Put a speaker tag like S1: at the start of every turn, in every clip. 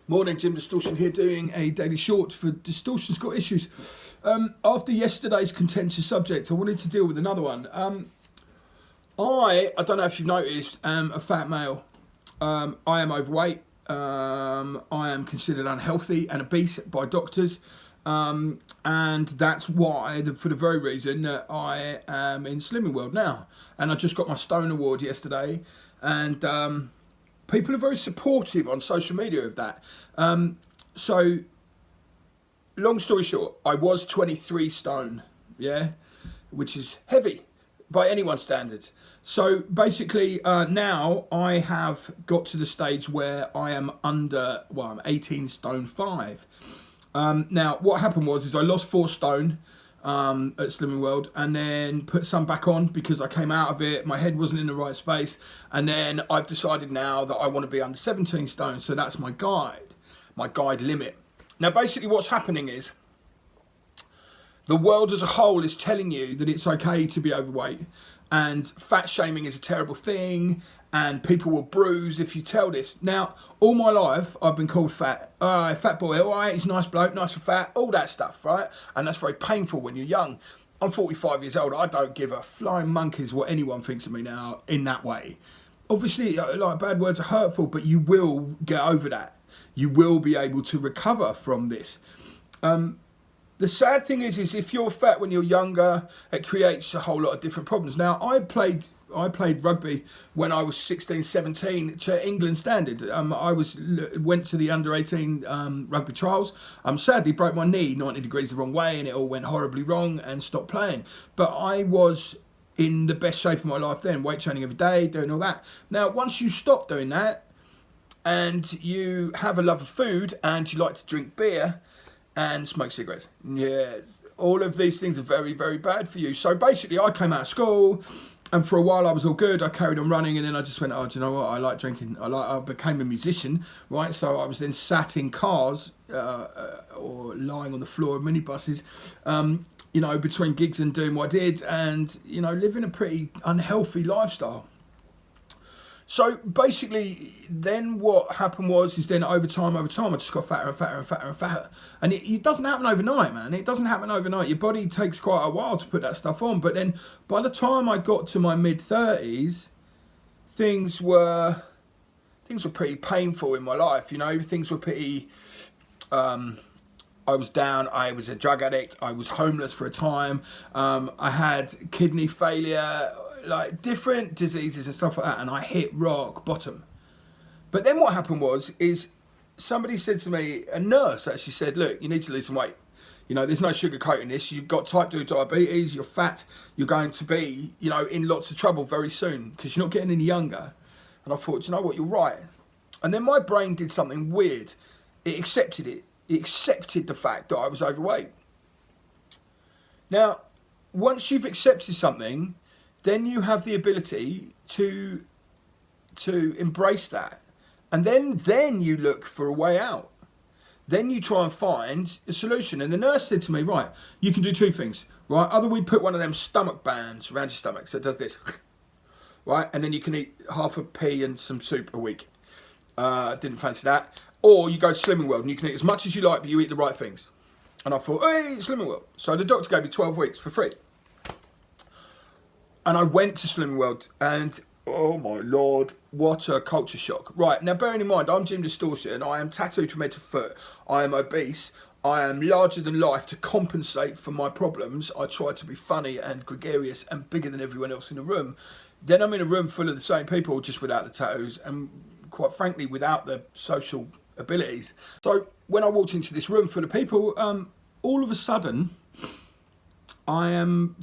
S1: Morning, Jim Distortion here, doing a daily short for Distortion's Got Issues. After yesterday's contentious subject, I wanted to deal with another one. I don't know if you've noticed, am a fat male. I am overweight. I am considered unhealthy and obese by doctors. And that's why, for the very reason that I am in Slimming World now. And I just got my Stone Award yesterday. And people are very supportive on social media of that. So, long story short, I was 23 stone, yeah, which is heavy by anyone's standards. So basically, now I have got to the stage where I am I'm 18 stone 5. Now, what happened was I lost 4 stone at Slimming World, and then put some back on because I came out of it, my head wasn't in the right space, and then I've decided now that I want to be under 17 stone, so that's my guide limit. Now basically what's happening is the world as a whole is telling you that it's okay to be overweight, and fat shaming is a terrible thing, and people will bruise if you tell this. Now, all my life, I've been called fat. Fat boy, all right, he's a nice bloke, nice and fat, all that stuff, right? And that's very painful when you're young. I'm 45 years old. I don't give a flying monkeys what anyone thinks of me now in that way. Obviously, like, bad words are hurtful, but you will get over that. You will be able to recover from this. The sad thing is if you're fat when you're younger, it creates a whole lot of different problems. Now, I played rugby when I was 16, 17 to England standard. I went to the under-18 rugby trials. Sadly broke my knee 90 degrees the wrong way, and it all went horribly wrong and stopped playing. But I was in the best shape of my life then, weight training every day, doing all that. Now, once you stop doing that and you have a love of food and you like to drink beer and smoke cigarettes, yes, all of these things are very, very bad for you. So basically, I came out of school, and for a while I was all good. I carried on running, and then I just went, do you know what? I like drinking. I became a musician, right? So I was then sat in cars or lying on the floor of minibuses, between gigs and doing what I did, and living a pretty unhealthy lifestyle. So basically, then what happened was then over time, I just got fatter and fatter and fatter and fatter. And it doesn't happen overnight, man. It doesn't happen overnight. Your body takes quite a while to put that stuff on. But then by the time I got to my mid-30s, things were pretty painful in my life. Things were pretty... I was down, I was a drug addict, I was homeless for a time, I had kidney failure, like different diseases and stuff like that, and I hit rock bottom. But then what happened is somebody said to me, a nurse actually said, look, you need to lose some weight. There's no sugarcoating this. You've got type 2 diabetes, you're fat, you're going to be, in lots of trouble very soon because you're not getting any younger. And I thought, you know what, you're right. And then my brain did something weird. It accepted it. It accepted the fact that I was overweight. Now, once you've accepted something, then you have the ability to embrace that. And then you look for a way out. Then you try and find a solution. And the nurse said to me, right, you can do 2 things, right? Either we put one of them stomach bands around your stomach, so it does this, right? And then you can eat half a pea and some soup a week. Didn't fancy that. Or you go to Slimming World and you can eat as much as you like, but you eat the right things. And I thought, hey, Slimming World. So the doctor gave me 12 weeks for free. And I went to Slimming World, and oh my Lord, what a culture shock. Right, now bearing in mind, I'm Jim Distortion, I am tattooed from head to foot, I am obese, I am larger than life. To compensate for my problems, I try to be funny and gregarious and bigger than everyone else in the room. Then I'm in a room full of the same people, just without the tattoos, and quite frankly, without the social abilities. So when I walked into this room full of people, all of a sudden, I am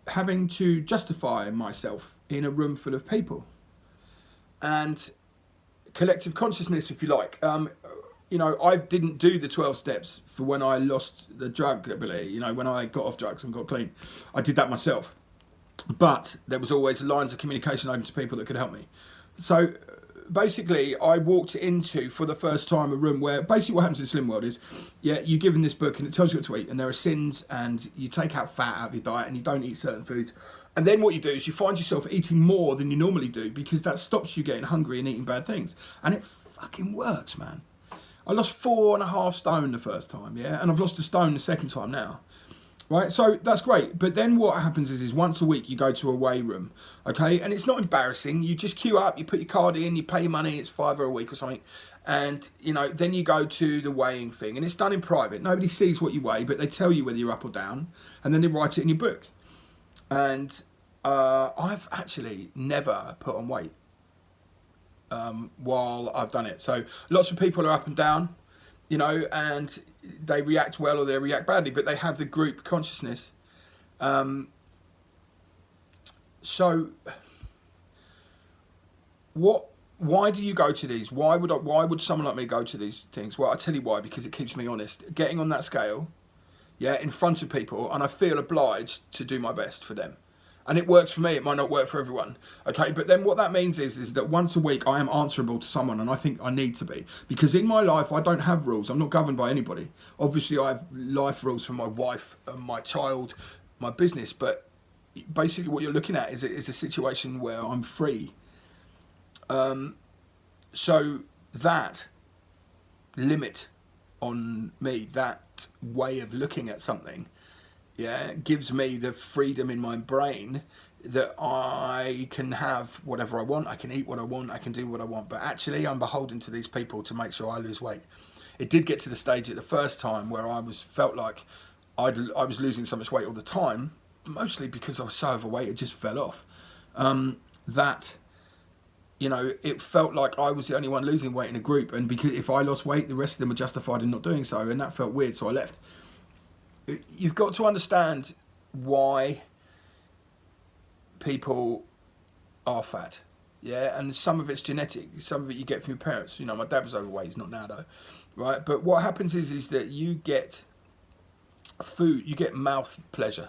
S1: having to justify myself in a room full of people, and collective consciousness, if you like. I didn't do the 12 steps for when I lost the drug ability, when I got off drugs and got clean. I did that myself, but there was always lines of communication open to people that could help me. So basically, I walked into, for the first time, a room where basically what happens in Slim World is, you're given this book and it tells you what to eat, and there are sins, and you take out fat out of your diet and you don't eat certain foods. And then what you do is you find yourself eating more than you normally do, because that stops you getting hungry and eating bad things. And it fucking works, man. I lost 4.5 stone the first time, yeah, and I've lost a stone the second time now. Right, so that's great. But then what happens is once a week you go to a weigh room, okay? And it's not embarrassing. You just queue up, you put your card in, you pay your money, it's £5 a week or something. And, you know, then you go to the weighing thing. And it's done in private. Nobody sees what you weigh, but they tell you whether you're up or down. And then they write it in your book. And I've actually never put on weight while I've done it. So lots of people are up and down, you know, and they react well or they react badly, but they have the group consciousness. So why do you go to these? Why would someone like me go to these things? Well, I tell you why, because it keeps me honest. Getting on that scale, yeah, in front of people, and I feel obliged to do my best for them. And it works for me, it might not work for everyone. Okay, but then what that means is that once a week I am answerable to someone, and I think I need to be. Because in my life I don't have rules, I'm not governed by anybody. Obviously I have life rules for my wife, my child, my business, but basically what you're looking at is a situation where I'm free. So that limit on me, that way of looking at something, yeah, gives me the freedom in my brain that I can have whatever I want, I can eat what I want, I can do what I want. But actually I'm beholden to these people to make sure I lose weight. It did get to the stage at the first time where I felt like I was losing so much weight all the time, mostly because I was so overweight, it just fell off. That, you know, it felt like I was the only one losing weight in a group, and because if I lost weight, the rest of them were justified in not doing so, and that felt weird, so I left. You've got to understand why people are fat, yeah, and some of it's genetic, some of it you get from your parents. You know, my dad was overweight, he's not now though, right? But what happens is that you get food, you get mouth pleasure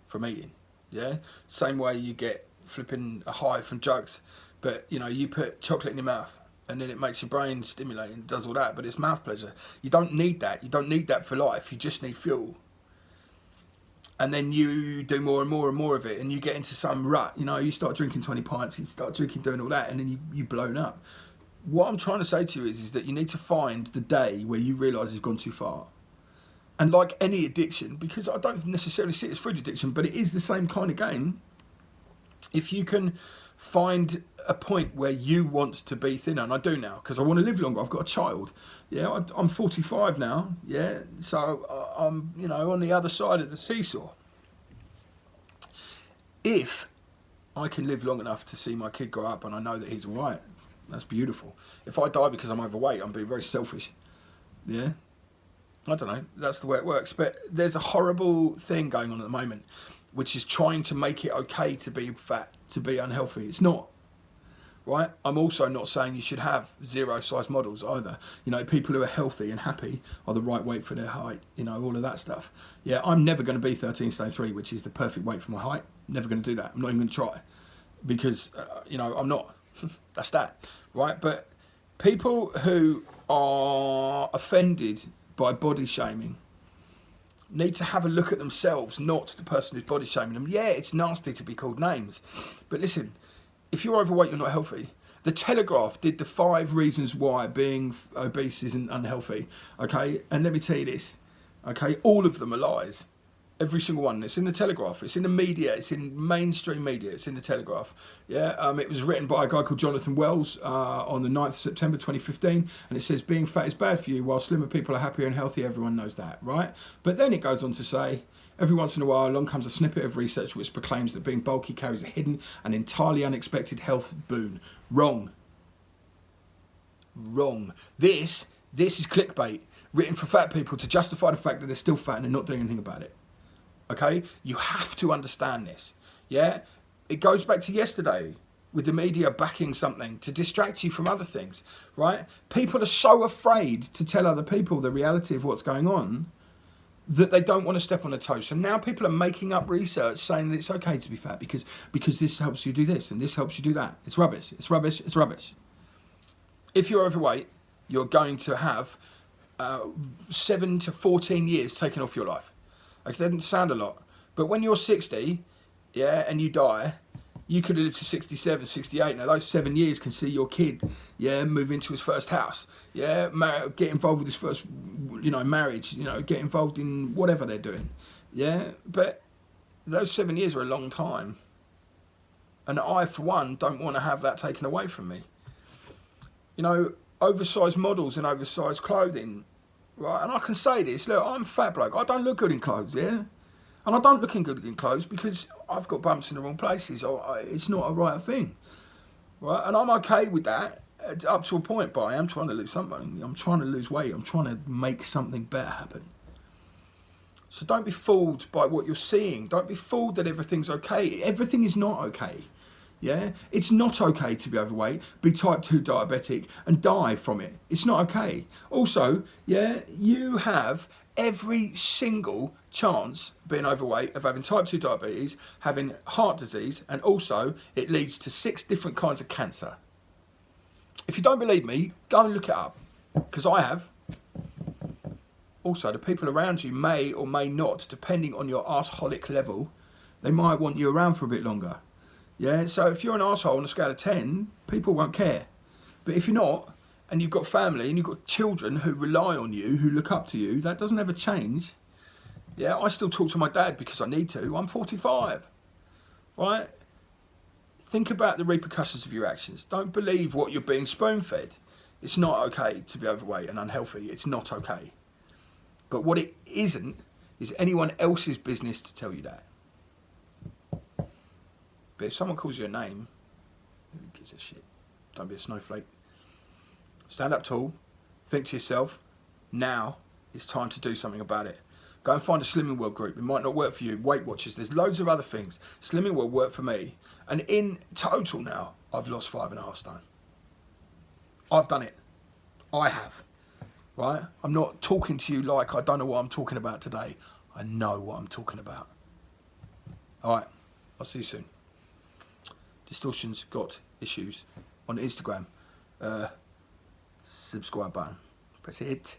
S1: from eating, yeah? Same way you get flipping a high from drugs, but you know, you put chocolate in your mouth and then it makes your brain stimulate and does all that, but it's mouth pleasure. You don't need that. You don't need that for life. You just need fuel. And then you do more and more and more of it, and you get into some rut. You know, you start drinking 20 pints, you start doing all that, and then you blown up. What I'm trying to say to you is that you need to find the day where you realise you've gone too far. And like any addiction, because I don't necessarily see it as food addiction, but it is the same kind of game. If you can find a point where you want to be thinner, and I do now because I want to live longer. I've got a child, yeah. I'm 45 now, yeah. So I'm, you know, on the other side of the seesaw. If I can live long enough to see my kid grow up and I know that he's all right, that's beautiful. If I die because I'm overweight, I'm being very selfish, yeah. I don't know. That's the way it works. But there's a horrible thing going on at the moment, which is trying to make it okay to be fat, to be unhealthy. It's not. Right? I'm also not saying you should have zero size models either. You know, people who are healthy and happy are the right weight for their height, you know, all of that stuff. Yeah, I'm never going to be 13 stone 3, which is the perfect weight for my height. Never going to do that. I'm not even going to try because, you know, I'm not. That's that. Right? But people who are offended by body shaming need to have a look at themselves, not the person who's body shaming them. Yeah, it's nasty to be called names. But listen, if you're overweight, you're not healthy. The Telegraph did the 5 reasons why being obese isn't unhealthy, okay? And let me tell you this, okay? All of them are lies. Every single one. It's in the Telegraph. It's in the media. It's in mainstream media. It's in the Telegraph. Yeah. It was written by a guy called Jonathan Wells on the 9th of September 2015. And it says, being fat is bad for you, while slimmer people are happier and healthy. Everyone knows that, right? But then it goes on to say, every once in a while, along comes a snippet of research which proclaims that being bulky carries a hidden and entirely unexpected health boon. Wrong. Wrong. This is clickbait written for fat people to justify the fact that they're still fat and they're not doing anything about it. Okay? You have to understand this. Yeah? It goes back to yesterday with the media backing something to distract you from other things, right? People are so afraid to tell other people the reality of what's going on that they don't want to step on a toe. So now people are making up research saying that it's okay to be fat because this helps you do this and this helps you do that. It's rubbish. It's rubbish. It's rubbish. If you're overweight, you're going to have 7 to 14 years taken off your life. Okay, that doesn't sound a lot, but when you're 60, yeah, and you die, You could have lived to 67, 68. Now, those 7 years can see your kid, yeah, move into his first house, yeah, get involved with his first, marriage, get involved in whatever they're doing, yeah. But those 7 years are a long time. And I, for one, don't want to have that taken away from me. Oversized models and oversized clothing, right? And I can say this, look, I'm a fat bloke. I don't look good in clothes, yeah? And I don't look good in clothes because I've got bumps in the wrong places. It's not a right thing, right? And I'm okay with that up to a point, but I am trying to lose something. I'm trying to lose weight. I'm trying to make something better happen. So don't be fooled by what you're seeing. Don't be fooled that everything's okay. Everything is not okay. Yeah, it's not okay to be overweight, be type 2 diabetic and die from it. It's not okay. Also, yeah, you have every single chance being overweight of having type 2 diabetes, having heart disease, and also it leads to 6 different kinds of cancer. If you don't believe me, go and look it up, because I have. Also, the people around you may or may not, depending on your arseholic level, they might want you around for a bit longer. Yeah, so if you're an arsehole on a scale of 10, people won't care. But if you're not, and you've got family, and you've got children who rely on you, who look up to you, that doesn't ever change. Yeah, I still talk to my dad because I need to. I'm 45, right? Think about the repercussions of your actions. Don't believe what you're being spoon-fed. It's not okay to be overweight and unhealthy. It's not okay. But what it isn't is anyone else's business to tell you that. But if someone calls you a name, who gives a shit? Don't be a snowflake. Stand up tall. Think to yourself, now it's time to do something about it. Go and find a Slimming World group. It might not work for you. Weight Watchers. There's loads of other things. Slimming World worked for me. And in total now, I've lost 5.5 stone. I've done it. I have. Right? I'm not talking to you like I don't know what I'm talking about today. I know what I'm talking about. All right. I'll see you soon. Distortion's got issues on Instagram. Subscribe button. Press it.